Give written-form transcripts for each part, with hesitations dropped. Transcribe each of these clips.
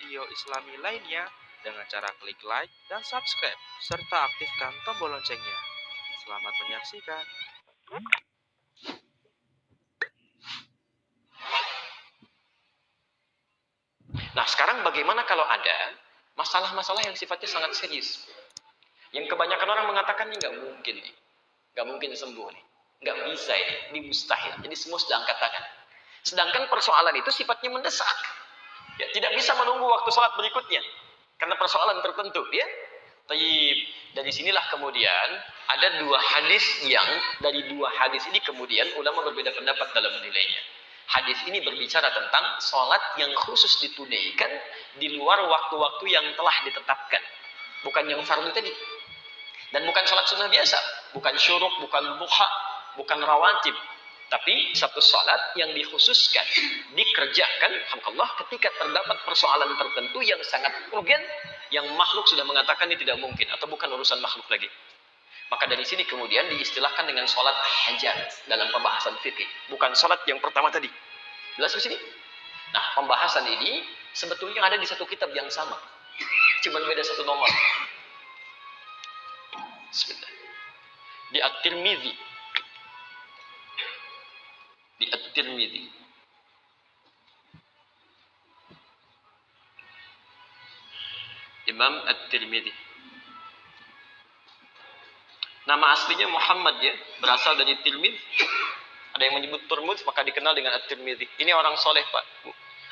video Islami lainnya dengan cara klik like dan subscribe, serta aktifkan tombol loncengnya. Selamat menyaksikan. Nah, sekarang bagaimana kalau ada masalah-masalah yang sifatnya sangat serius? Yang kebanyakan orang mengatakan ini nggak mungkin nih. Nggak mungkin sembuh nih. Nggak bisa ini mustahil. Jadi semua sudah angkat tangan. Sedangkan persoalan itu sifatnya mendesak. Ya, tidak bisa menunggu waktu sholat berikutnya. Karena persoalan tertentu, ya. Taib. Dari sinilah kemudian ada dari dua hadis ini kemudian ulama berbeda pendapat dalam menilainya. Hadis ini berbicara tentang sholat yang khusus ditunaikan di luar waktu-waktu yang telah ditetapkan. Bukan yang fardu tadi. Dan bukan sholat sunnah biasa. Bukan syuruk, bukan duha, bukan rawatib. Tapi satu sholat yang dikhususkan, dikerjakan, alhamdulillah, ketika terdapat persoalan tertentu yang sangat urgen, yang makhluk sudah mengatakan ini tidak mungkin, atau bukan urusan makhluk lagi. Maka dari sini kemudian diistilahkan dengan sholat hajat dalam pembahasan fikih. Bukan sholat yang pertama tadi. Jelas di sini? Nah, pembahasan ini sebetulnya ada di satu kitab yang sama. Cuma beda satu nomor. Bismillah. Di At-Tirmidzi. Di At-Tirmidzi. Imam At-Tirmidzi. Nama aslinya Muhammad, ya, berasal dari Tirmidz. Ada yang menyebut Turmuz, maka dikenal dengan At-Tirmidzi. Ini orang soleh, Pak.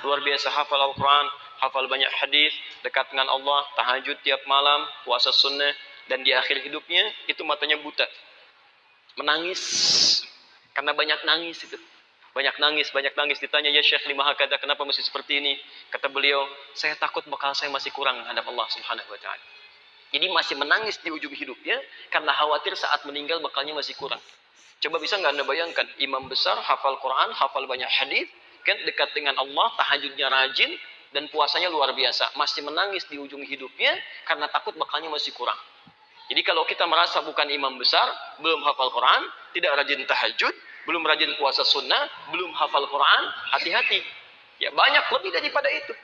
Luar biasa hafal Al-Quran, hafal banyak hadis, dekat dengan Allah, tahajud tiap malam, puasa sunnah, dan di akhir hidupnya itu matanya buta. Menangis. Karena banyak nangis itu. Banyak nangis. Ditanya, ya Syekh lima hakada, kenapa mesti seperti ini? Kata beliau, saya takut bakal saya masih kurang menghadap Allah Subhanahu wa Ta'ala. Jadi masih menangis di ujung hidupnya karena khawatir saat meninggal bakalnya masih kurang. Coba bisa nggak Anda bayangkan, imam besar, hafal Quran, hafal banyak hadis, kan dekat dengan Allah, tahajudnya rajin, dan puasanya luar biasa. Masih menangis di ujung hidupnya karena takut bakalnya masih kurang. Jadi kalau kita merasa bukan imam besar, belum hafal Quran, tidak rajin tahajud, belum rajin puasa sunnah, belum hafal Quran, hati-hati. Ya banyak lebih daripada itu.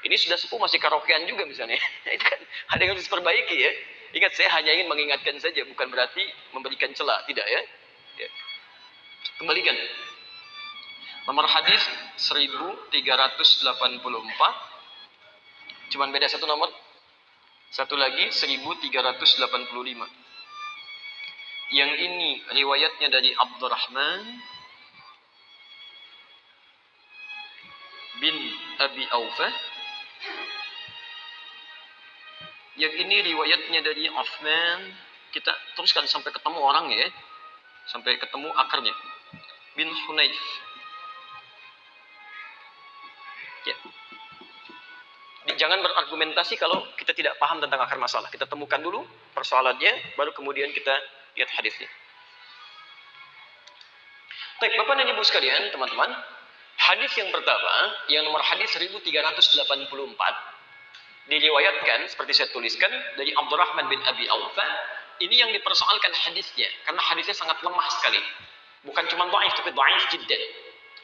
Ini sudah sepuh masih karaokean juga misalnya. Itu kan ada yang harus diperbaiki, ya. Ingat, saya hanya ingin mengingatkan saja, bukan berarti memberikan celah, tidak, ya. Ya. Kembalikan. Nomor hadis 1384. Cuman beda satu nomor. Satu lagi 1385. Yang ini riwayatnya dari Abdurrahman bin Abi Aufa. Yang ini riwayatnya dari Uthman. Kita teruskan sampai ketemu orang, ya. Sampai ketemu akarnya. Bin Hunayf. Ya. Jangan berargumentasi kalau kita tidak paham tentang akar masalah. Kita temukan dulu persoalannya, baru kemudian kita lihat hadisnya. Baik, Bapak dan Ibu sekalian, teman-teman. Hadis yang pertama, yang nomor hadis 1384. Diriwayatkan, seperti saya tuliskan, dari Abdurrahman bin Abi Aufa. Ini yang dipersoalkan hadisnya, karena hadisnya sangat lemah sekali. Bukan cuma dhaif, tapi dhaif jiddan.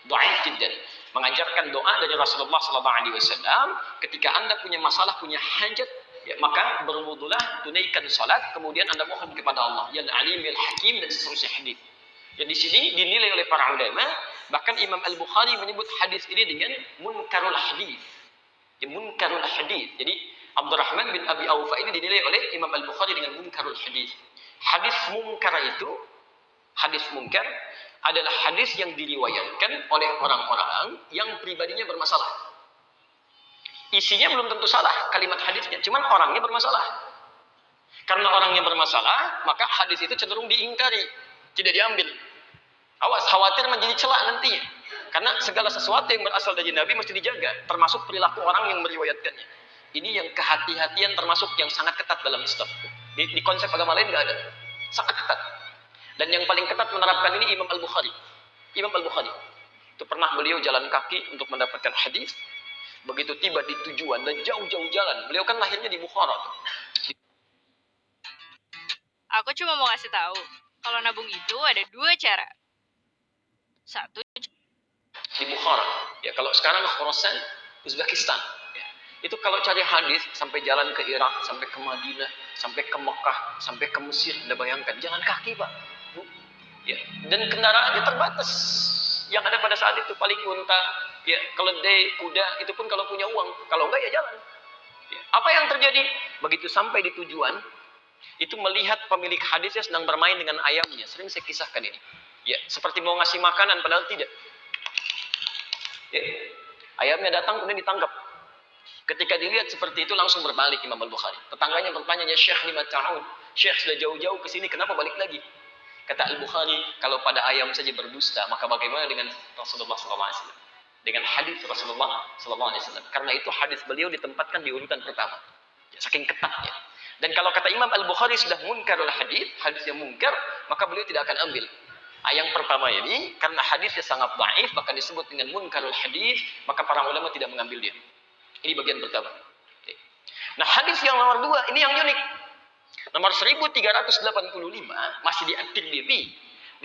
Dhaif jiddan. Mengajarkan doa dari Rasulullah SAW, ketika Anda punya masalah, punya hajat, ya, maka berwudulah, tunaikan salat, kemudian Anda mohon kepada Allah, ya Alim, ya Hakim, dan seterusnya hadis. Ya, di sini dinilai oleh para ulama, bahkan Imam Al-Bukhari menyebut hadis ini dengan munkarul hadis. Ya, munkarul hadis. Jadi Abdurrahman bin Abi Aufa ini dinilai oleh Imam Al-Bukhari dengan munkarul hadis. Hadis munkar itu, hadis munkar adalah hadis yang diriwayatkan oleh orang-orang yang pribadinya bermasalah. Isinya belum tentu salah kalimat hadisnya, cuman orangnya bermasalah. Karena orangnya bermasalah, maka hadis itu cenderung diingkari, tidak diambil. Awas, khawatir menjadi celak nantinya. Karena segala sesuatu yang berasal dari Nabi mesti dijaga, termasuk perilaku orang yang meriwayatkannya. Ini yang kehati-hatian termasuk yang sangat ketat dalam Islam. Di konsep agama lain nggak ada, sangat ketat. Dan yang paling ketat menerapkan ini Imam Al-Bukhari. Imam Al-Bukhari itu pernah beliau jalan kaki untuk mendapatkan hadis. Begitu tiba di tujuan dan jauh-jauh jalan, beliau kan lahirnya di Bukhara. Aku cuma mau kasih tahu, kalau nabung itu ada dua cara. Satu di Bukhara. Ya, kalau sekarang Khorasan, Uzbekistan. Ya. Itu kalau cari hadis sampai jalan ke Irak, sampai ke Madinah, sampai ke Mekah, sampai ke Mesir, Anda bayangkan, jalan kaki Pak. Bu. Ya. Dan kendaraannya terbatas. Yang ada pada saat itu paling unta, ya, keledai, kuda, itu pun kalau punya uang, kalau enggak ya jalan. Ya. Apa yang terjadi? Begitu sampai di tujuan, itu melihat pemilik hadisnya sedang bermain dengan ayamnya. Sering saya kisahkan ini. Ya, seperti mau ngasih makanan padahal tidak. Ya. Ayamnya datang kemudian ditangkap. Ketika dilihat seperti itu langsung berbalik Imam Al-Bukhari. Tetangganya bertanya, "Ya Syekh, 5 tahun. Syekh sudah jauh-jauh ke sini, kenapa balik lagi?" Kata Al-Bukhari, "Kalau pada ayam saja berdusta, maka bagaimana dengan Rasulullah SAW? Dengan hadis Rasulullah SAW. Karena itu hadis beliau ditempatkan di urutan pertama. Ya, saking ketatnya. Dan kalau kata Imam Al-Bukhari sudah munkarul hadis, hadis yang munkar, maka beliau tidak akan ambil. Yang pertama ini, karena hadisnya sangat dhaif, maka disebut dengan munkarul hadis, maka para ulama tidak mengambil dia. Ini bagian pertama. Nah, hadis yang nomor 2, ini yang unik. Nomor 1385, masih di At-Tirmidzi.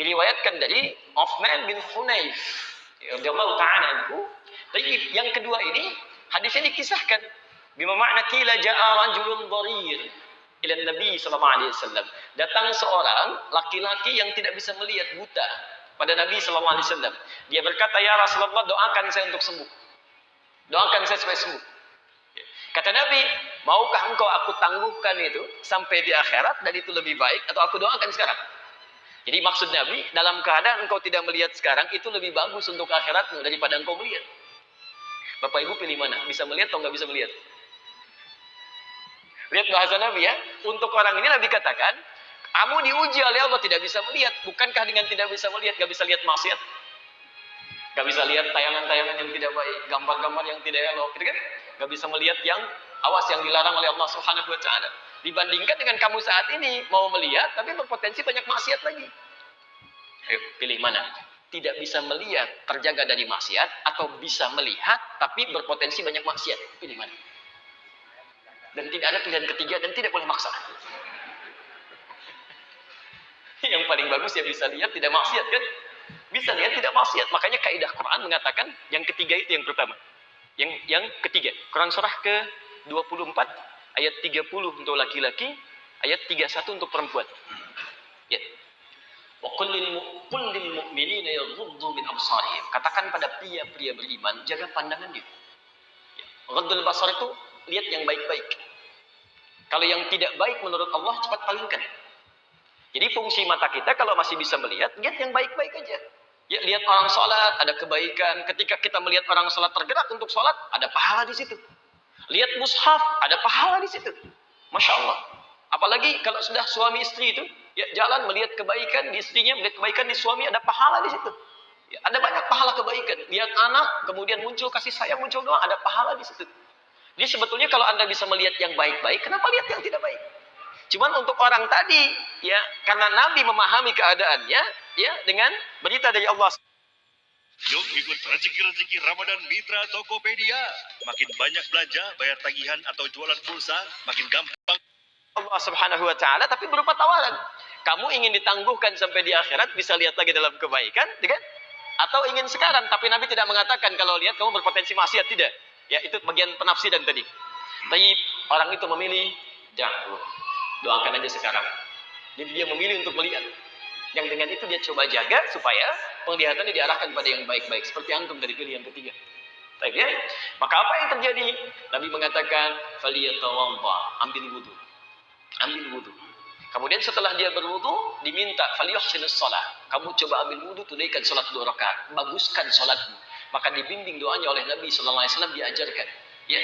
Diriwayatkan dari Uthman bin Hunayf. Radhiyallahu ta'ala anhu. Tapi yang kedua ini, hadisnya dikisahkan. Bima makna qila ja'a rajulun dharir ila Nabi sallallahu alaihi wasallam. Datang seorang laki-laki yang tidak bisa melihat, buta, pada Nabi sallallahu alaihi wasallam. Dia berkata, "Ya Rasulullah, doakan saya untuk sembuh. Doakan saya supaya sembuh." Kata Nabi, "Maukah engkau aku tangguhkan itu sampai di akhirat dan itu lebih baik, atau aku doakan sekarang?" Jadi maksud Nabi, dalam keadaan engkau tidak melihat sekarang, itu lebih bagus untuk akhiratmu daripada engkau melihat. Bapak Ibu pilih mana? Bisa melihat atau nggak bisa melihat? Lihat bahasa Nabi ya. Untuk orang ini Nabi katakan, kamu diuji oleh Allah tidak bisa melihat. Bukankah dengan tidak bisa melihat, nggak bisa lihat maksiat? Gak bisa lihat tayangan-tayangan yang tidak baik, gambar-gambar yang tidak elok, gitu kan? Gak bisa melihat yang awas yang dilarang oleh Allah Subhanahu wa taala. Dibandingkan dengan kamu saat ini mau melihat tapi berpotensi banyak maksiat lagi. Ayo, pilih mana? Tidak bisa melihat, terjaga dari maksiat, atau bisa melihat tapi berpotensi banyak maksiat. Pilih mana? Dan tidak ada pilihan ketiga dan tidak boleh maksa. Yang paling bagus ya bisa lihat tidak maksiat kan? Bisa lihat tidak maksiat. Makanya kaidah Quran mengatakan yang ketiga itu yang pertama. Yang ketiga. Quran surah ke-24 ayat 30 untuk laki-laki, ayat 31 untuk perempuan. Ya. Wa qul lil mu'minina yaghuddu min absarihim. Katakan pada pria-pria beriman, jaga pandangannya. Ya. Ghaddul basar itu lihat yang baik-baik. Kalau yang tidak baik menurut Allah cepat palingkan. Jadi fungsi mata kita kalau masih bisa melihat, lihat yang baik-baik aja. Ya, lihat orang sholat, ada kebaikan. Ketika kita melihat orang sholat tergerak untuk sholat, ada pahala di situ. Lihat mushaf, ada pahala di situ. Masya Allah. Apalagi kalau sudah suami istri itu, ya jalan melihat kebaikan di istrinya, melihat kebaikan di suami, ada pahala di situ. Ya, ada banyak pahala kebaikan. Lihat anak, kemudian muncul kasih sayang, muncul doa, ada pahala di situ. Jadi sebetulnya kalau Anda bisa melihat yang baik-baik, kenapa lihat yang tidak baik? Cuman untuk orang tadi, ya, karena Nabi memahami keadaannya, ya, dengan berita dari Allah. Yuk ikut rezeki-rezeki Ramadan Mitra Tokopedia. Makin banyak belanja, bayar tagihan atau jualan pulsa, makin gampang. Allah Subhanahu wa taala, tapi berupa tawaran. Kamu ingin ditangguhkan sampai di akhirat, bisa lihat lagi dalam kebaikan, kan? Atau ingin sekarang, tapi Nabi tidak mengatakan kalau lihat kamu berpotensi maksiat, tidak. Ya, itu bagian penafsiran tadi. Tapi orang itu memilih jangan. Doakan aja sekarang. Jadi dia memilih untuk melihat. Yang dengan itu dia coba jaga supaya penglihatannya diarahkan pada yang baik-baik. Seperti antum dari pilih yang ketiga. Baik ya? Maka apa yang terjadi? Nabi mengatakan, "Faliyatawadda", ambil wudu. Ambil wudu. Kemudian setelah dia berwudu, diminta falyuhsinus shalah. Kamu coba ambil wudu, tunaikan salat 2 rakaat. Baguskan salatmu. Maka dibimbing doanya oleh Nabi sallallahu alaihi wasallam, diajarkan. Ya.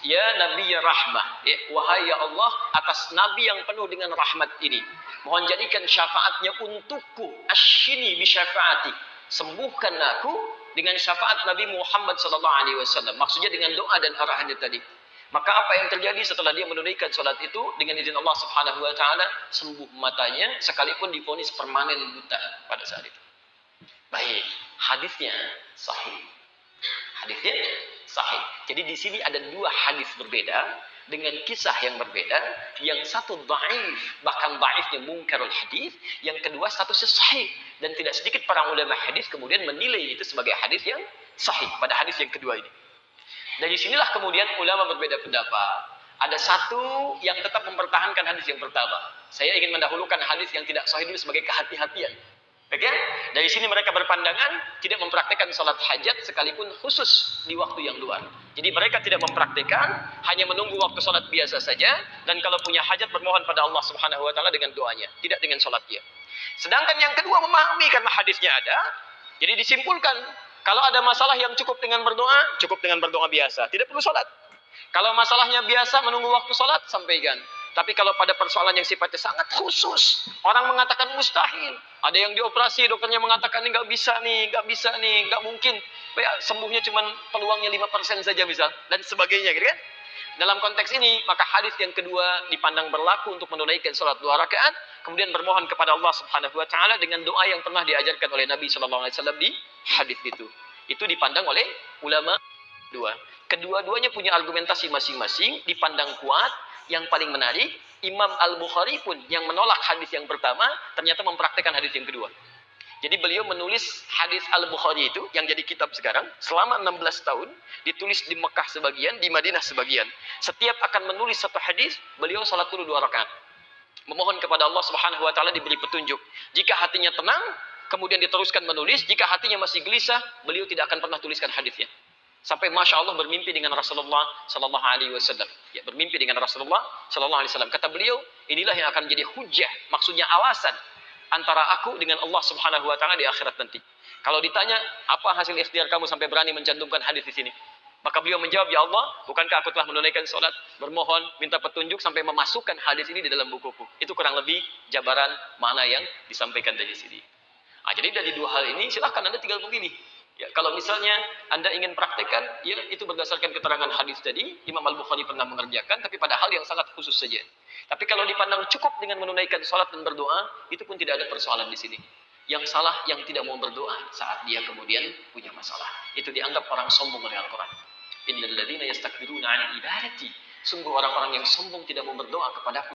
Ya Nabi ya rahmah, ya, wahai ya Allah, atas Nabi yang penuh dengan rahmat ini, mohon jadikan syafaatnya untukku, asyini bi syafaati, sembuhkan aku dengan syafaat Nabi Muhammad sallallahu alaihi wasallam. Maksudnya dengan doa dan arahannya tadi. Maka apa yang terjadi setelah dia menunaikan salat itu, dengan izin Allah Subhanahu wa taala, sembuh matanya sekalipun divonis permanen buta pada saat itu. Baik, hadisnya sahih. Hadisnya sahih. Jadi di sini ada 2 hadis berbeda dengan kisah yang berbeda. Yang satu dhaif, bahkan dhaifnya munkarul hadis. Yang kedua statusnya sahih, dan tidak sedikit para ulama hadis kemudian menilai itu sebagai hadis yang sahih pada hadis yang kedua ini. Dari sinilah kemudian ulama berbeda pendapat. Ada satu yang tetap mempertahankan hadis yang pertama. Saya ingin mendahulukan hadis yang tidak sahih dulu sebagai kehati-hatian. Oke? Dari sini mereka berpandangan tidak mempraktikkan salat hajat sekalipun khusus di waktu yang luar. Jadi mereka tidak mempraktikkan, hanya menunggu waktu salat biasa saja, dan kalau punya hajat bermohon pada Allah Subhanahu wa taala dengan doanya, tidak dengan salatnya. Sedangkan yang kedua memahami karena hadisnya ada, jadi disimpulkan kalau ada masalah yang cukup dengan berdoa biasa, tidak perlu salat. Kalau masalahnya biasa menunggu waktu salat, sampaikan. Tapi kalau pada persoalan yang sifatnya sangat khusus, orang mengatakan mustahil. Ada yang dioperasi, dokternya mengatakan ini nggak bisa nih, nggak mungkin. Ya, sembuhnya cuma peluangnya 5% saja misal, dan sebagainya, gitu kan? Dalam konteks ini, maka hadis yang kedua dipandang berlaku untuk menunaikan salat 2 rakaat, kemudian bermohon kepada Allah Subhanahu wa taala dengan doa yang pernah diajarkan oleh Nabi sallallahu alaihi wasallam di hadis itu. Itu dipandang oleh ulama dua. Kedua-duanya punya argumentasi masing-masing, dipandang kuat. Yang paling menarik, Imam Al-Bukhari pun yang menolak hadis yang pertama, ternyata mempraktikkan hadis yang kedua. Jadi beliau menulis hadis Al-Bukhari itu, yang jadi kitab sekarang, selama 16 tahun, ditulis di Mekah sebagian, di Madinah sebagian. Setiap akan menulis satu hadis, beliau salat dulu 2 rakaat. Memohon kepada Allah Subhanahu wa taala diberi petunjuk. Jika hatinya tenang, kemudian diteruskan menulis. Jika hatinya masih gelisah, beliau tidak akan pernah tuliskan hadisnya. Sampai Masya Allah bermimpi dengan Rasulullah Sallallahu Alaihi Wasallam. Ya, bermimpi dengan Rasulullah Sallallahu Alaihi Wasallam. Kata beliau, inilah yang akan menjadi hujjah, maksudnya alasan antara aku dengan Allah Subhanahu Wa Taala di akhirat nanti. Kalau ditanya, apa hasil ikhtiar kamu sampai berani mencantumkan hadis di sini? Maka beliau menjawab, ya Allah, bukankah aku telah menunaikan sholat, bermohon, minta petunjuk sampai memasukkan hadis ini di dalam bukuku. Itu kurang lebih jabaran mana yang disampaikan dari sini. Nah, jadi dari dua hal ini, silahkan Anda tinggal memilih. Ya, kalau misalnya Anda ingin praktekkan, ya itu berdasarkan keterangan hadis tadi, Imam Al-Bukhari pernah mengerjakan, tapi pada hal yang sangat khusus saja. Tapi kalau dipandang cukup dengan menunaikan sholat dan berdoa, itu pun tidak ada persoalan di sini. Yang salah yang tidak mau berdoa saat dia kemudian punya masalah. Itu dianggap orang sombong oleh Al-Quran. Innal ladzina yastakbiruna 'an ibadati. Sungguh orang-orang yang sombong tidak mau berdoa kepadaku.